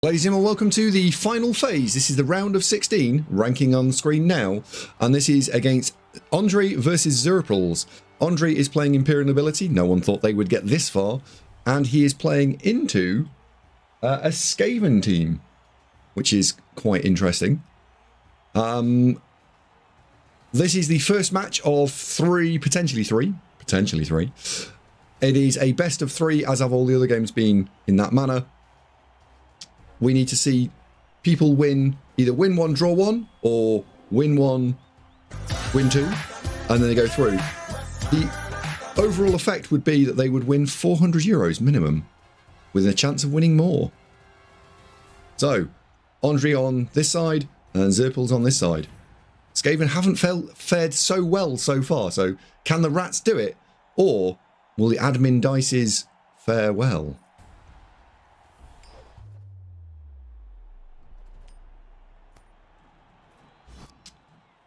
Ladies and gentlemen, welcome to the final phase. This is the round of 16, ranking on the screen now, and this is against Andriy versus Xurpils. Andriy is playing Imperial Nobility. No one thought they would get this far, and he is playing into a Skaven team, which is quite interesting. This is the first match of potentially three. It is a best of three, as have all the other games been in that manner. We need to see people either win one, draw one, or win one, win two, and then they go through. The overall effect would be that they would win €400 minimum, with a chance of winning more. So, Andriy on this side, and Xurpils on this side. Skaven haven't fared so well so far, so can the rats do it, or will the admin dices fare well?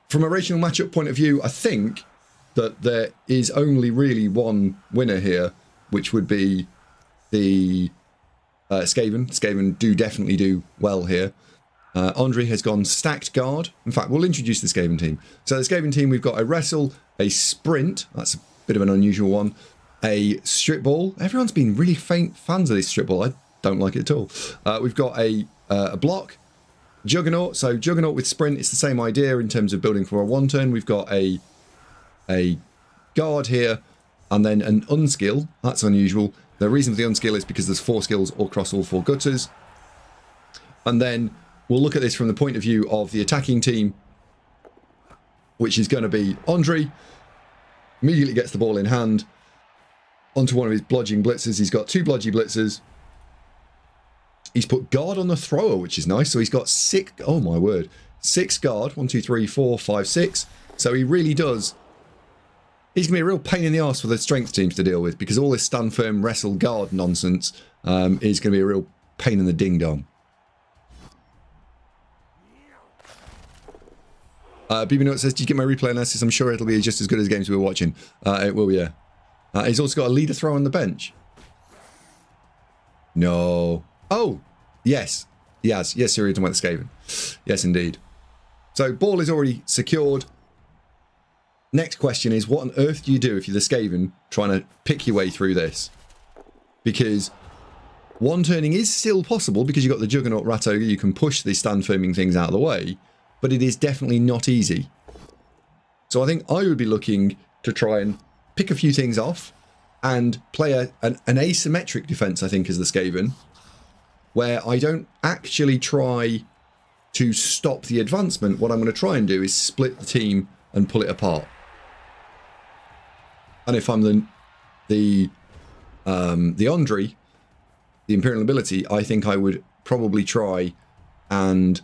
From a racial matchup point of view, I think that there is only really one winner here, which would be the Skaven. Skaven do definitely do well here. Andriy has gone stacked guard. In fact, we'll introduce the Skaven team. So the Skaven team, we've got a wrestle, a sprint. That's a bit of an unusual one. A strip ball. Everyone's been really fans of this strip ball. I don't like it at all. We've got a block. Juggernaut, so Juggernaut with sprint, it's the same idea in terms of building for a one turn. We've got a guard here, and then an unskill. That's unusual. The reason for the unskill is because there's 4 skills all across all 4 gutters. And then we'll look at this from the point of view of the attacking team, which is going to be Andriy. Immediately gets the ball in hand onto one of his blodging blitzers. He's got 2 blodgy blitzers. He's put guard on the thrower, which is nice. So he's got 6, oh my word, 6 guard. 1, 2, 3, 4, 5, 6. So he really does. He's going to be a real pain in the arse for the strength teams to deal with, because all this stand firm, wrestle, guard nonsense is going to be a real pain in the ding-dong. BB Note says, did you get my replay analysis? I'm sure it'll be just as good as games we were watching. It will, yeah. He's also got a leader throw on the bench. No. Oh, yes. Yes, sir, you're talking about the Skaven. Yes, indeed. So, ball is already secured. Next question is, what on earth do you do if you're the Skaven trying to pick your way through this? Because one turning is still possible, because you've got the Juggernaut Rat Ogre, you can push the stand firming things out of the way, but it is definitely not easy. So I think I would be looking to try and pick a few things off and play an asymmetric defense, I think, as the Skaven, where I don't actually try to stop the advancement. What I'm going to try and do is split the team and pull it apart. And if I'm the Andriy, the Imperial Nobility, I think I would probably try and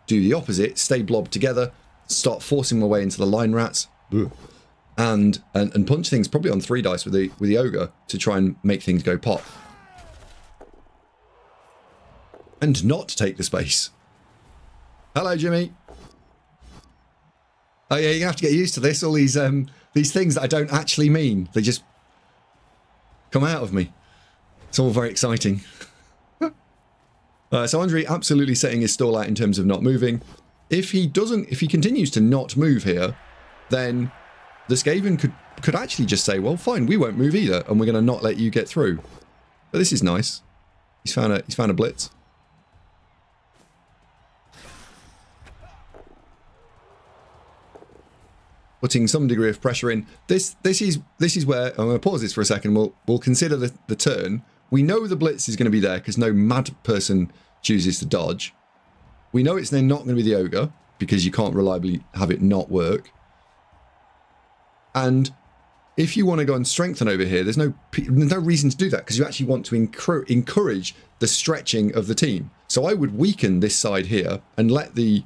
do the opposite, stay blobbed together, start forcing my way into the line rats, and punch things probably on 3 dice with the ogre to try and make things go pop. And not take the space. Hello, Jimmy. Oh yeah, you're gonna have to get used to this. All these things that I don't actually mean, they just come out of me. It's all very exciting. So Andriy absolutely setting his stall out in terms of not moving. If he continues to not move here, then the Skaven could actually just say, well, fine, we won't move either, and we're going to not let you get through. But this is nice. He's found a blitz. Putting some degree of pressure in. This is where I'm going to pause this for a second. We'll consider the turn. We know the blitz is going to be there because no mad person chooses to dodge. We know it's then not going to be the ogre because you can't reliably have it not work. And if you want to go and strengthen over here, there's no reason to do that, because you actually want to encourage the stretching of the team. So I would weaken this side here and let the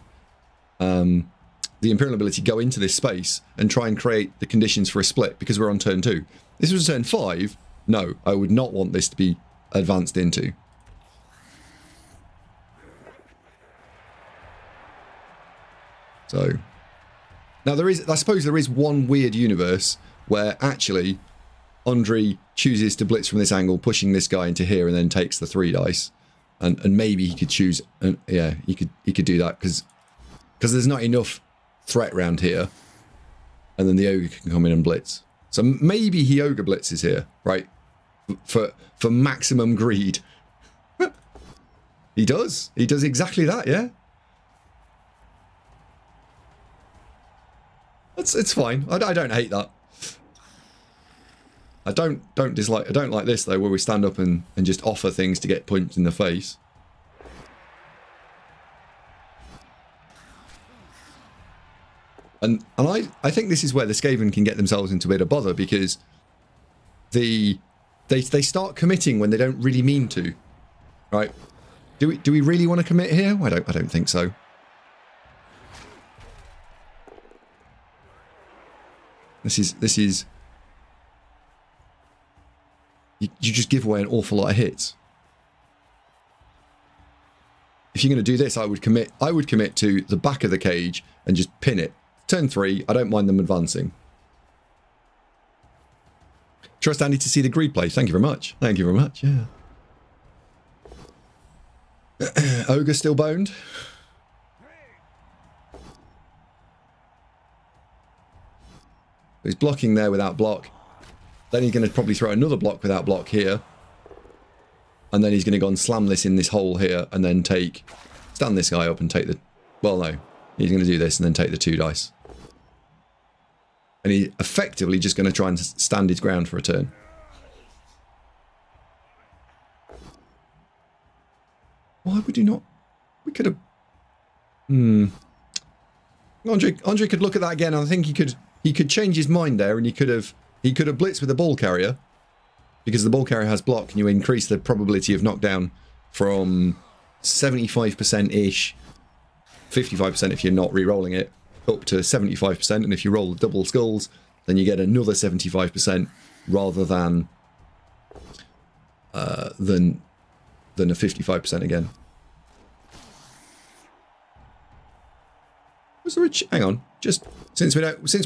Imperial Nobility go into this space and try and create the conditions for a split, because we're on turn 2. This was turn 5. No, I would not want this to be advanced into. So now I suppose there is one weird universe where actually Andriy chooses to blitz from this angle, pushing this guy into here, and then takes the 3 dice. And maybe he could choose, yeah, he could do that because there's not enough threat around here, and then the ogre can come in and blitz. So maybe he ogre blitzes here, right? For maximum greed. He does exactly that, yeah. It's fine. I don't hate that. I don't like this though, where we stand up and just offer things to get punched in the face. And I think this is where the Skaven can get themselves into a bit of bother, because they start committing when they don't really mean to, right? Do we really want to commit here? I don't think so. This is you just give away an awful lot of hits. If you're going to do this, I would commit to the back of the cage and just pin it. Turn 3, I don't mind them advancing. Trust Andy to see the greed play. Thank you very much. Thank you very much, yeah. Ogre still boned. He's blocking there without block. Then he's going to probably throw another block without block here. And then he's going to go and slam this in this hole here and then stand this guy up and take the... Well, no. He's going to do this and then take the 2 dice. And he's effectively just going to try and stand his ground for a turn. Why would you not? We could have... Andriy could look at that again. I think he could change his mind there, and he could have blitzed with the ball carrier, because the ball carrier has block, and you increase the probability of knockdown from 75%-ish, 55% if you're not re-rolling it, up to 75%, and if you roll the double skulls, then you get another 75% rather than a 55% again. Was there hang on, just since we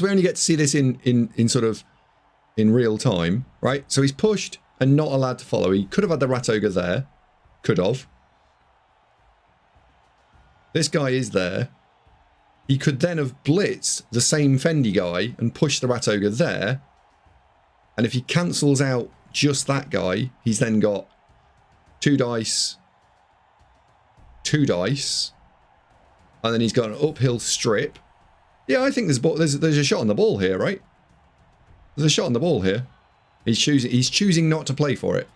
only get to see this in sort of in real time, right? So he's pushed and not allowed to follow. He could have had the rat ogre there, could have. This guy is there. He could then have blitzed the same Fendi guy and pushed the rat ogre there. And if he cancels out just that guy, he's then got 2 dice, 2 dice, and then he's got an uphill strip. Yeah, I think there's a shot on the ball here, right? There's a shot on the ball here. He's choosing not to play for it.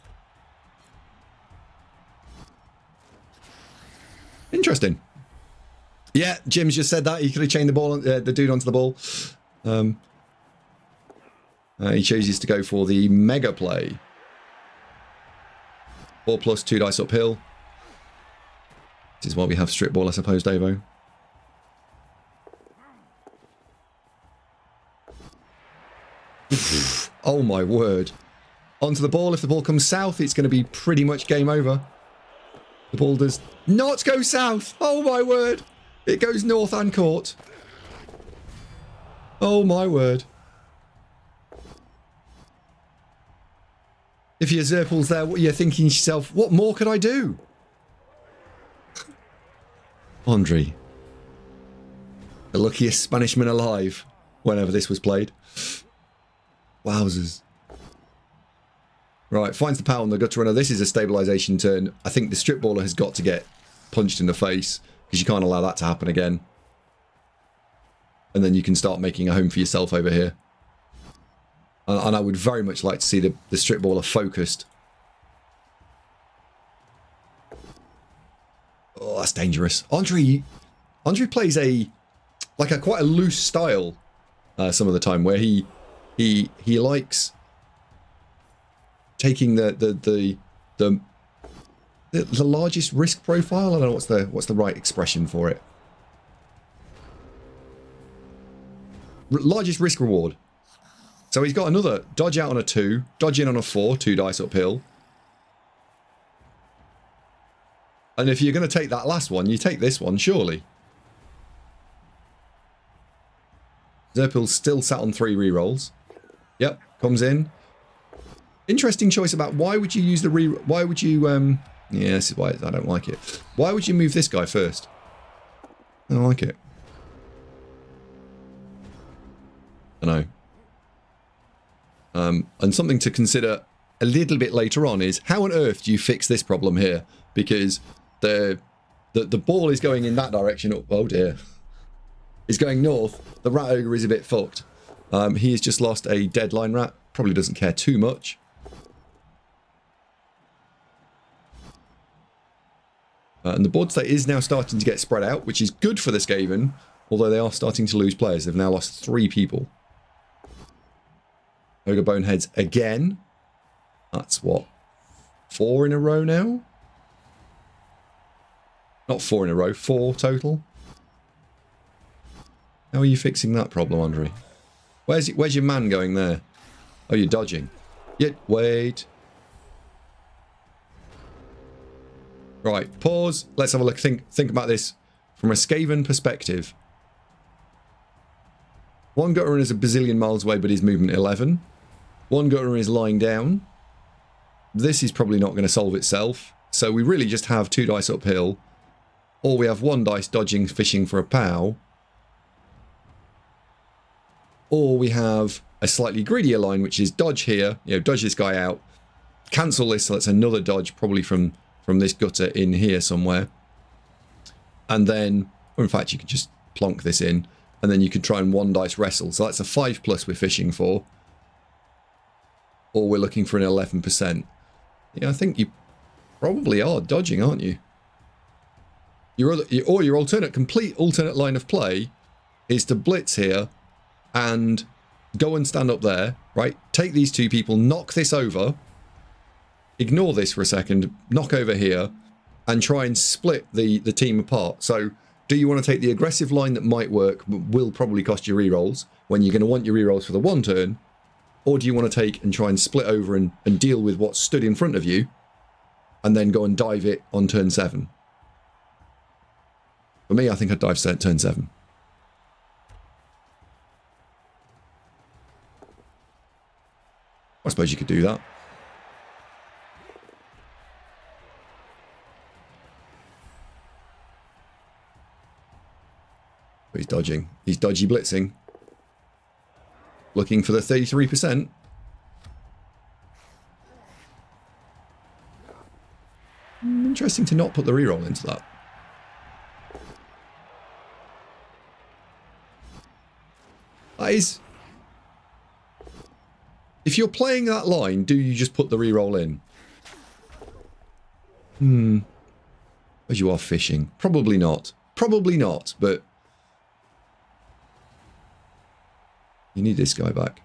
Interesting. Yeah, Jim's just said that he could have chained the dude onto the ball. He chooses to go for the mega play. 4 plus 2 dice uphill. This is why we have strip ball, I suppose, Davo. Oh my word. Onto the ball. If the ball comes south, it's going to be pretty much game over. The ball does not go south. Oh my word. It goes north and court. Oh my word. If you're Xurpils there, what you're thinking to yourself, what more could I do? Andriy. The luckiest Spanishman alive whenever this was played. Wowzers. Right, finds the power on the gutter runner. This is a stabilisation turn. I think the strip baller has got to get punched in the face, because you can't allow that to happen again. And then you can start making a home for yourself over here. And I would very much like to see the strip baller focused. Oh, that's dangerous. Andriy plays quite a loose style some of the time, where he likes taking the largest risk profile. I don't know what's the right expression for it. Largest risk reward. So he's got another dodge out on a 2, dodge in on a 4, 2 dice uphill. And if you're going to take that last one, you take this one, surely. Xurpils still sat on 3 rerolls. Yep, comes in. Interesting choice about why would you use the Yeah, this is why I don't like it. Why would you move this guy first? I don't like it. I know. And something to consider a little bit later on is how on earth do you fix this problem here? Because the ball is going in that direction. Oh dear. It's going north. The rat ogre is a bit fucked. He has just lost a deadline rat. Probably doesn't care too much. And the board state is now starting to get spread out, which is good for the Skaven, although they are starting to lose players. They've now lost 3 people. Ogre Boneheads again. That's what? 4 in a row now? Not 4 in a row, 4 total. How are you fixing that problem, Andriy? Where's your man going there? Oh, you're dodging. Yet, wait. Right, pause. Let's have a look. Think about this from a Skaven perspective. One Gutterin is a bazillion miles away, but his movement 11. One Gutterin is lying down. This is probably not going to solve itself. So we really just have 2 dice uphill. Or we have 1 dice dodging, fishing for a POW. Or we have a slightly greedier line, which is dodge here. You know, dodge this guy out. Cancel this, so that's another dodge, probably from this gutter in here somewhere. And then, or in fact, you could just plonk this in. And then you could try and 1 dice wrestle. So that's a 5+ we're fishing for. Or we're looking for an 11%. Yeah, I think you probably are dodging, aren't you? Your complete alternate line of play is to blitz here and go and stand up there, right? Take these 2 people, knock this over, ignore this for a second, knock over here, and try and split the team apart. So, do you want to take the aggressive line that might work, but will probably cost you rerolls, when you're going to want your rerolls for the 1 turn, or do you want to take and try and split over and deal with what stood in front of you, and then go and dive it on turn 7? For me, I think I'd dive turn 7. I suppose you could do that. But he's dodging. He's dodgy blitzing. Looking for the 33%. Interesting to not put the reroll into that. That is... If you're playing that line, do you just put the reroll in? As you are fishing. Probably not. Probably not, but... You need this guy back.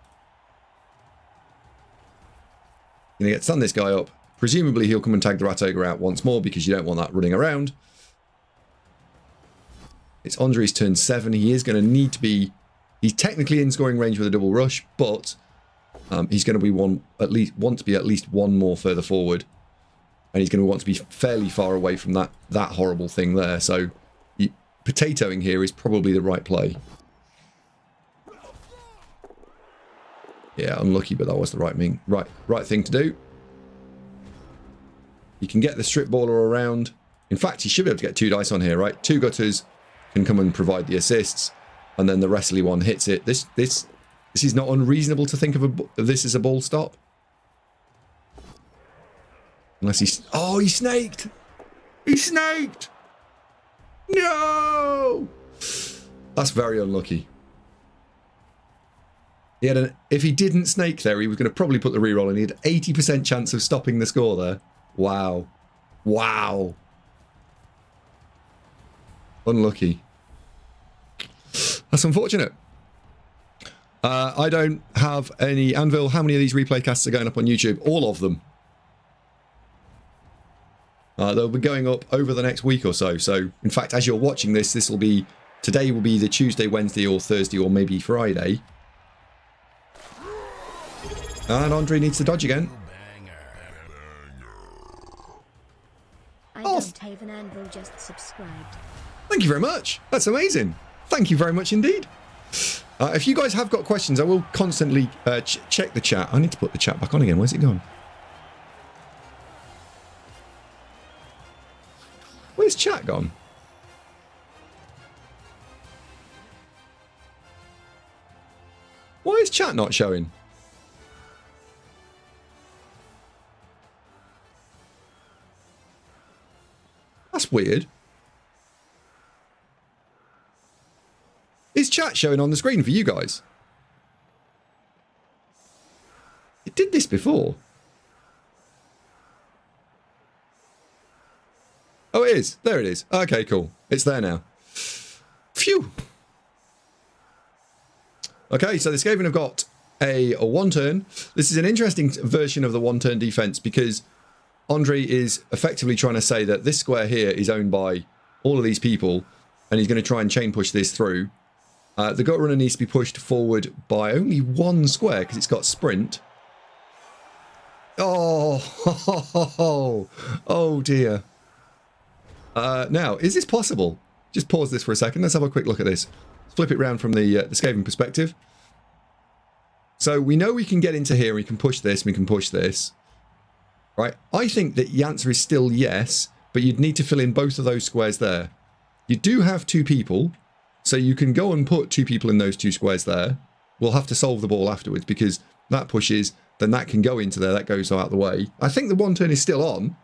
You're going to stand this guy up. Presumably he'll come and tag the rat ogre out once more because you don't want that running around. It's Andriy's turn 7. He is going to need to be... He's technically in scoring range with a double rush, but... he's going to be want to be at least 1 more further forward, and he's going to want to be fairly far away from that horrible thing there. So, potatoing here is probably the right play. Yeah, unlucky, but that was the right thing to do. You can get the strip baller around. In fact, he should be able to get 2 dice on here, right? 2 gutters can come and provide the assists, and then the wrestly one hits it. This is not unreasonable to think of this as a ball stop. Unless he's... Oh, he snaked! He snaked! No! That's very unlucky. He had if he didn't snake there, he was going to probably put the reroll in. He had 80% chance of stopping the score there. Wow. Wow. Unlucky. That's unfortunate. I don't have any... Anvil, how many of these replay casts are going up on YouTube? All of them. They'll be going up over the next week or so. So, in fact, as you're watching this, this will be... Today will be the Tuesday, Wednesday, or Thursday, or maybe Friday. And Andriy needs to dodge again. I don't have an Anvil, just subscribed. Thank you very much. That's amazing. Thank you very much indeed. If you guys have got questions, I will constantly check the chat. I need to put the chat back on again. Where's it gone? Where's chat gone? Why is chat not showing? That's weird. Is chat showing on the screen for you guys? It did this before. Oh, it is. There it is. Okay, cool. It's there now. Phew. Okay, so the Skaven have got a one turn. This is an interesting version of the one turn defense because Andriy is effectively trying to say that this square here is owned by all of these people and he's going to try and chain push this through. The gut runner needs to be pushed forward by only one square because it's got sprint. Oh, oh dear. Now, is this possible? Just pause this for a second. Let's have a quick look at this. Let's flip it around from the Skaven perspective. So we know we can get into here. We can push this. We can push this. Right? I think that the answer is still yes, but you'd need to fill in both of those squares there. You do have two people, so you can go and put two people in those two squares there. We'll have to solve the ball afterwards because that pushes, then that can go into there. That goes out the way. I think the one turn is still on,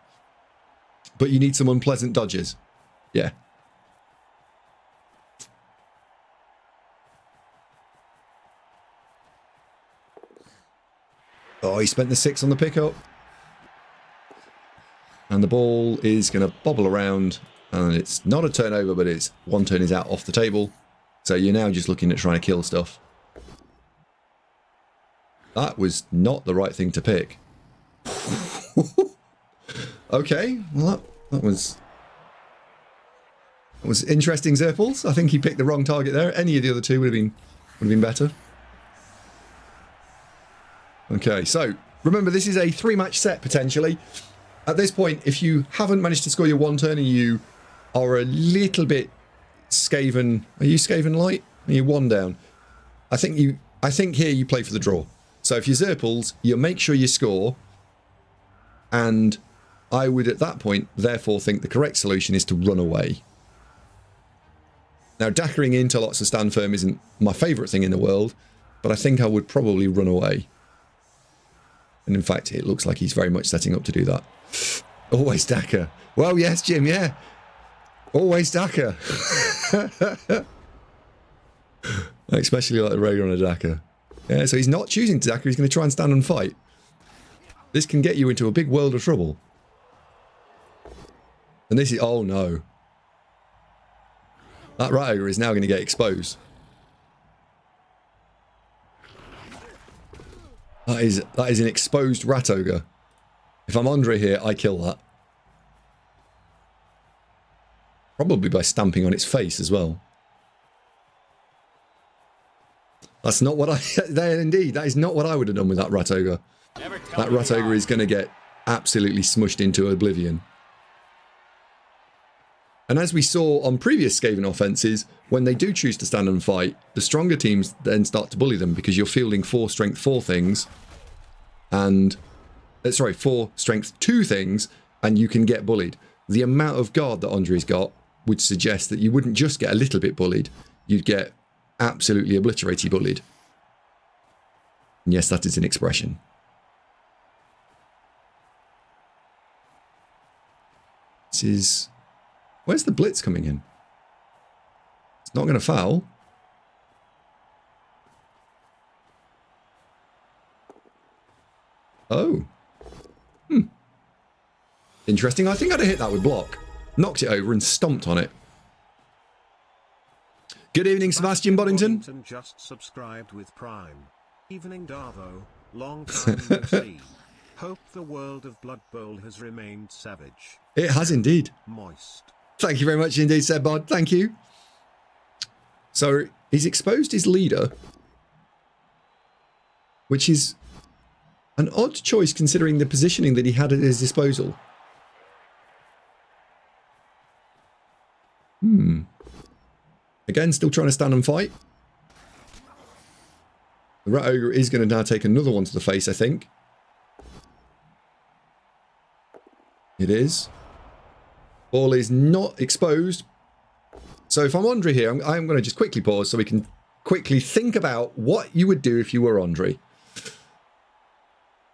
but you need some unpleasant dodges. Yeah. Oh, he spent the 6 on the pickup. And the ball is going to bobble around. And it's not a turnover, but it's one turn is out off the table. So you're now just looking at trying to kill stuff. That was not the right thing to pick. Okay, well that was interesting, Xurpils. I think he picked the wrong target there. Any of the other two would have been better. Okay, so remember this is a 3-match set potentially. At this point, if you haven't managed to score your one turn and you are a little bit Skaven, are you Skaven light? Are you one down? I think here you play for the draw. So if you're Xurpils, you make sure you score, and I would at that point therefore think the correct solution is to run away. Now dackering into lots of stand firm isn't my favourite thing in the world, but I think I would probably run away. And in fact, it looks like he's very much setting up to do that. Always Dacker. Well, yes, Jim, yeah. Always Dacker. I especially like the Raider on a Dacker. Yeah, so he's not choosing to Dacker, he's going to try and stand and fight. This can get you into a big world of trouble. And this is... oh no. That Rat Ogre is now going to get exposed. That is an exposed Rat Ogre. If I'm Andriy here, I kill that. Probably by stamping on its face as well. That's not what I... indeed, that is not what I would have done with that Rat Ogre. That Rat Ogre is going to get absolutely smushed into oblivion. And as we saw on previous Skaven offences, when they do choose to stand and fight, the stronger teams then start to bully them because you're fielding 4 strength 4 things and... 4 strength 2 things, and you can get bullied. The amount of guard that Andriy's got would suggest that you wouldn't just get a little bit bullied, you'd get absolutely obliterated bullied. And yes, that is an expression. This is... where's the blitz coming in? It's not going to foul. Oh. Interesting. I think I'd have hit that with block. Knocked it over and stomped on it. Good evening, Sebastian Boddington. Just subscribed with Prime. Evening, Darvo. Long time no see. Hope the world of Blood Bowl has remained savage. It has indeed. Moist. Thank you very much indeed, Sebod. Thank you. So he's exposed his leader, which is an odd choice considering the positioning that he had at his disposal. Again, still trying to stand and fight. The Rat Ogre is going to now take another one to the face, I think. It is. Ball is not exposed. So if I'm Andriy here, I'm going to just quickly pause so we can quickly think about what you would do if you were Andriy.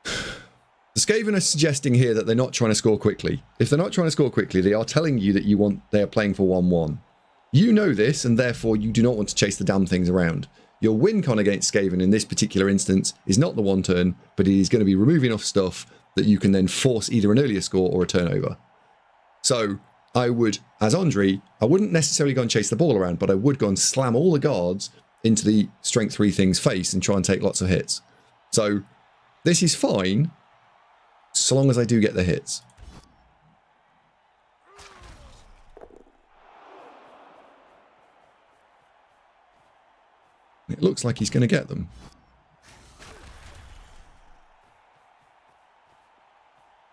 The Skaven are suggesting here that they're not trying to score quickly. If they're not trying to score quickly, they are telling you that they are playing for 1-1. You know this, and therefore you do not want to chase the damn things around. Your win con against Skaven in this particular instance is not the 1 turn, but it is going to be removing off stuff that you can then force either an earlier score or a turnover. So I would, as Andriy, I wouldn't necessarily go and chase the ball around, but I would go and slam all the guards into the strength 3 thing's face and try and take lots of hits. So this is fine, so long as I do get the hits. It looks like he's going to get them.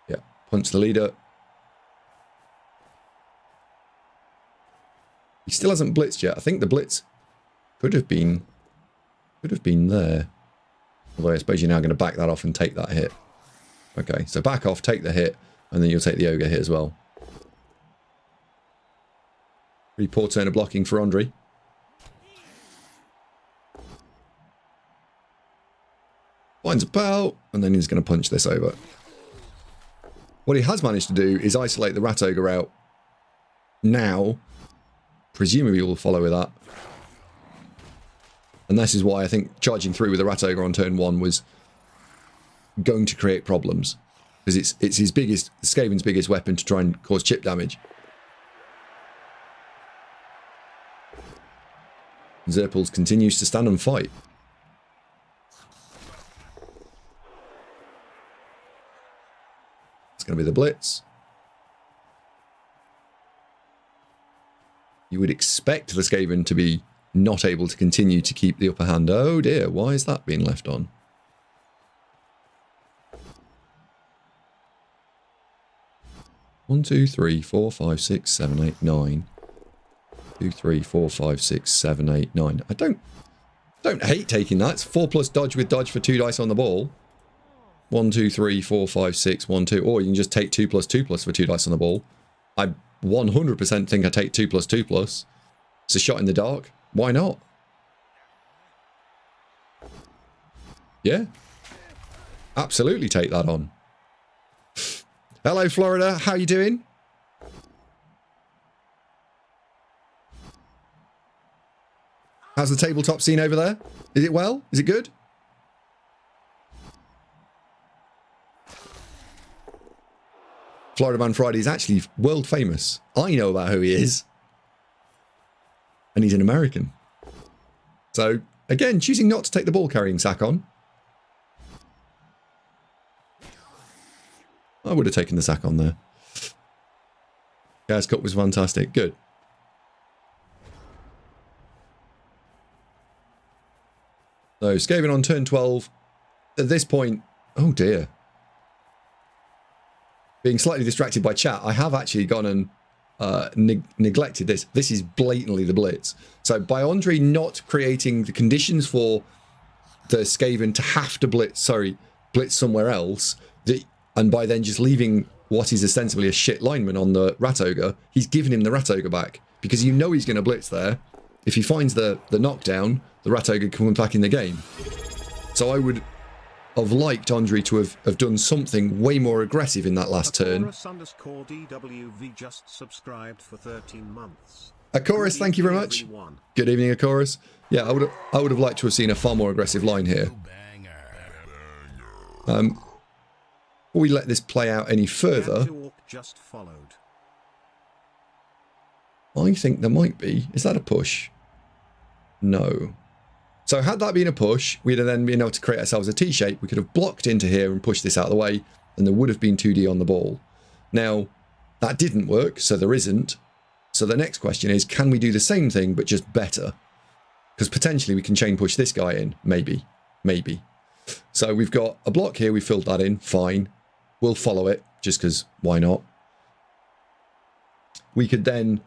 Yeah, punch the leader. He still hasn't blitzed yet. I think the blitz could have been there. Although I suppose you're now going to back that off and take that hit. Okay, so back off, take the hit, and then you'll take the ogre hit as well. Pretty poor turn of blocking for Andriy. Finds a pal, and then he's going to punch this over. What he has managed to do is isolate the rat ogre out. Now, presumably we'll follow with that. And this is why I think charging through with the rat ogre on turn 1 was going to create problems. Because it's his biggest, Skaven's biggest weapon to try and cause chip damage. Xurpils continues to stand and fight. It's going to be the blitz. You would expect the Skaven to be not able to continue to keep the upper hand. Oh dear, why is that being left on? One, 2, 3, 4, 5, 6, 7, 8, 9. 2, 3, 4, 5, 6, 7, 8, 9. I don't hate taking that. It's 4 plus dodge with dodge for 2 dice on the ball. 1, 2, 3, 4, 5, 6, 1, 2. Or you can just take 2 plus 2 plus for 2 dice on the ball. I 100% think I take 2 plus 2 plus. It's a shot in the dark. Why not? Yeah. Absolutely take that on. Hello, Florida. How you doing? How's the tabletop scene over there? Is it well? Is it good? Florida Man Friday is actually world famous. I know about who he is. And he's an American. So, again, choosing not to take the ball carrying sack on. I would have taken the sack on there. Gaz Cup was fantastic. Good. So, Skaven on turn 12. At this point, oh dear. Being slightly distracted by chat, I have actually gone and neglected this. This is blatantly the blitz. So by Andriy not creating the conditions for the Skaven to have to blitz somewhere else, and by then just leaving what is ostensibly a shit lineman on the rat ogre, he's given him the rat ogre back because you know he's going to blitz there. If he finds the knockdown, the rat ogre comes back in the game. So I would have liked Andriy to have done something way more aggressive in that last turn. DWV just subscribed for 13 months. Akorus, thank you very much. Everyone. Good evening, Akorus. Yeah, I would have liked to have seen a far more aggressive line here. Before we let this play out any further, Just followed. I think there might be. Is that a push? No. So had that been a push, we'd have then been able to create ourselves a T-shape. We could have blocked into here and pushed this out of the way, and there would have been 2D on the ball. Now, that didn't work, so there isn't. So the next question is, can we do the same thing, but just better? Because potentially we can chain push this guy in. Maybe. Maybe. So we've got a block here. We filled that in. Fine. We'll follow it, just because why not? We could then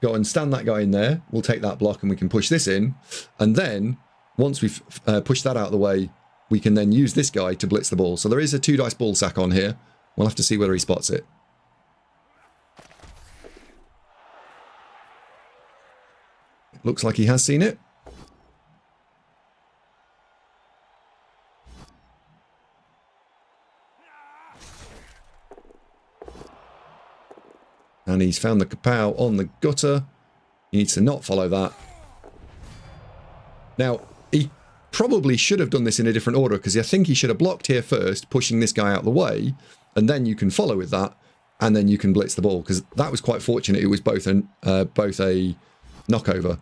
go and stand that guy in there. We'll take that block and we can push this in. And then, once we've pushed that out of the way, we can then use this guy to blitz the ball. So there is a 2 dice ball sack on here. We'll have to see whether he spots it. Looks like he has seen it. And he's found the kapow on the gutter. He needs to not follow that. Now, he probably should have done this in a different order, because I think he should have blocked here first, pushing this guy out of the way, and then you can follow with that, and then you can blitz the ball, because that was quite fortunate. It was both a knockover.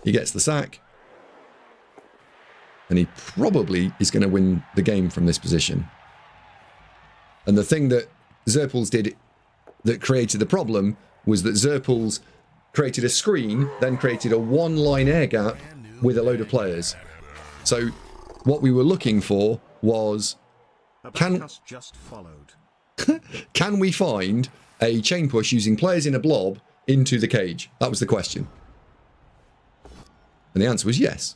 He gets the sack, and he probably is going to win the game from this position. And the thing that Xurpils did that created the problem was that Xurpils created a screen, then created a one-line air gap with a load of players. So what we were looking for was, can we find a chain push using players in a blob into the cage? That was the question. And the answer was yes.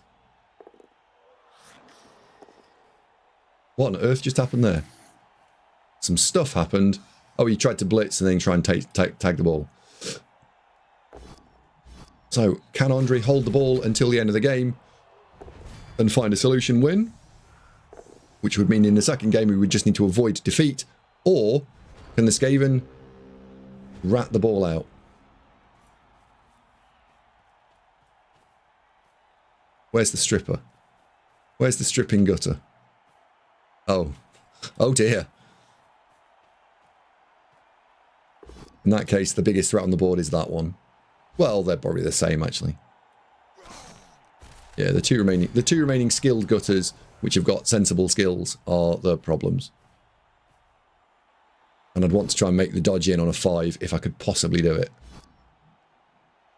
What on earth just happened there? Some stuff happened. Oh, he tried to blitz and then try and tag the ball. So, can Andriy hold the ball until the end of the game and find a solution win? Which would mean in the second game we would just need to avoid defeat. Or can the Skaven rat the ball out? Where's the stripper? Where's the stripping gutter? Oh. Oh dear. In that case, the biggest threat on the board is that one. Well, they're probably the same, actually. Yeah, the two remaining skilled gutters, which have got sensible skills, are the problems. And I'd want to try and make the dodge in on a 5 if I could possibly do it.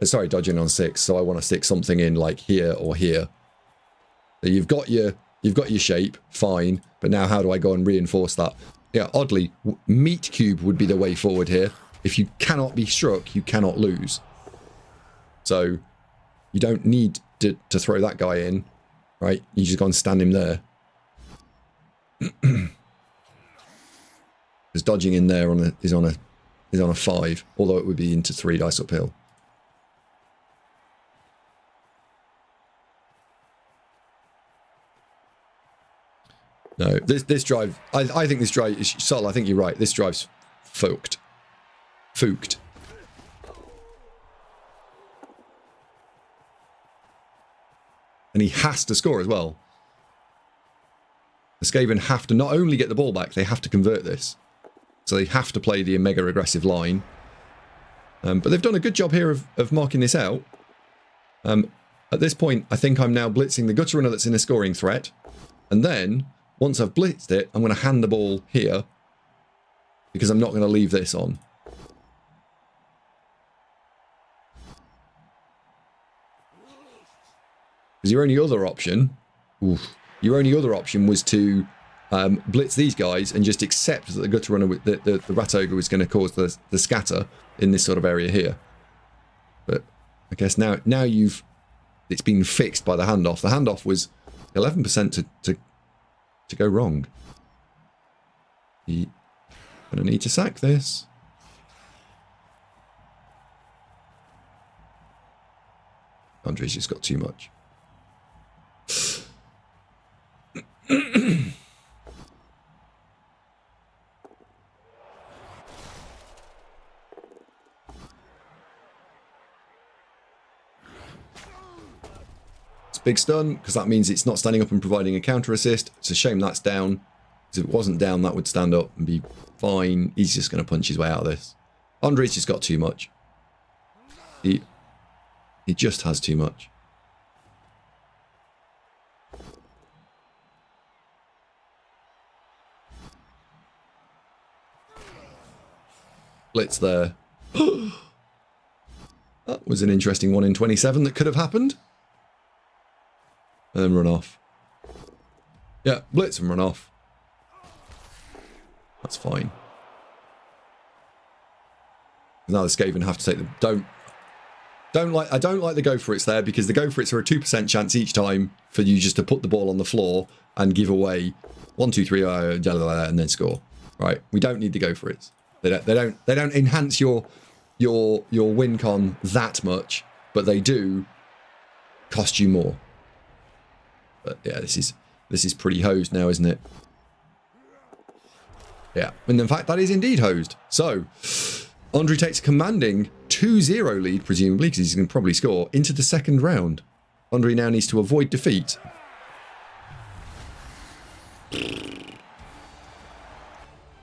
Sorry, dodge in on 6, so I want to stick something in like here or here. So you've got your shape, fine, but now how do I go and reinforce that? Yeah, oddly, meat cube would be the way forward here. If you cannot be struck, you cannot lose. So you don't need to throw that guy in, right? You just go and stand him there. Because dodging in there is on a 5, although it would be into 3 dice uphill. No, this drive, I think this drive, Sol, I think you're right. This drive's fooked. And he has to score as well. The Skaven have to not only get the ball back, they have to convert this. So they have to play the mega aggressive line. But they've done a good job here of marking this out. At this point, I think I'm now blitzing the gutter runner that's in a scoring threat. And then, once I've blitzed it, I'm going to hand the ball here. Because I'm not going to leave this on. Because your only other option, was to blitz these guys and just accept that the gutter runner, the rat ogre, was going to cause the scatter in this sort of area here. But I guess now it's been fixed by the handoff. The handoff was 11% to go wrong. You're going to need to sack this. Andriy's just got too much. It's a big stun, because that means it's not standing up and providing a counter assist. It's a shame that's down, because if it wasn't down, that would stand up and be fine. He's just going to punch his way out of this. Andriy's just got too much. He just has too much. Blitz there. That was an interesting 1 in 27 that could have happened. And then run off. Yeah, blitz and run off. That's fine. Now the Skaven have to take them. I don't like the go for it's there, because the go for it's are a 2% chance each time for you just to put the ball on the floor and give away 1, 2, 3, and then score. Right? We don't need the go for it. They don't enhance your win con that much. but they do cost you more. But yeah, this is pretty hosed now, isn't it? Yeah, and in fact, that is indeed hosed. So, Andriy takes a commanding 2-0 lead, presumably, because he's going to probably score, into the second round. Andriy now needs to avoid defeat. Let's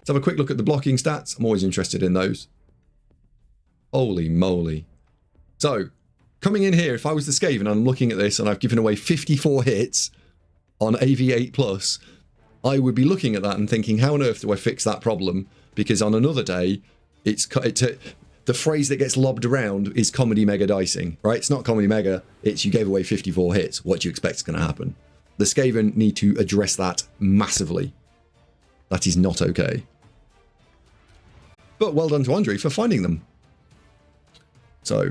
have a quick look at the blocking stats. I'm always interested in those. Holy moly. So, coming in here, if I was the Skaven and I'm looking at this and I've given away 54 hits on AV8+, I would be looking at that and thinking, how on earth do I fix that problem? Because on another day, the phrase that gets lobbed around is comedy mega dicing, right? It's not comedy mega, it's you gave away 54 hits. What do you expect is going to happen? The Skaven need to address that massively. That is not okay. But well done to Andriy for finding them. So,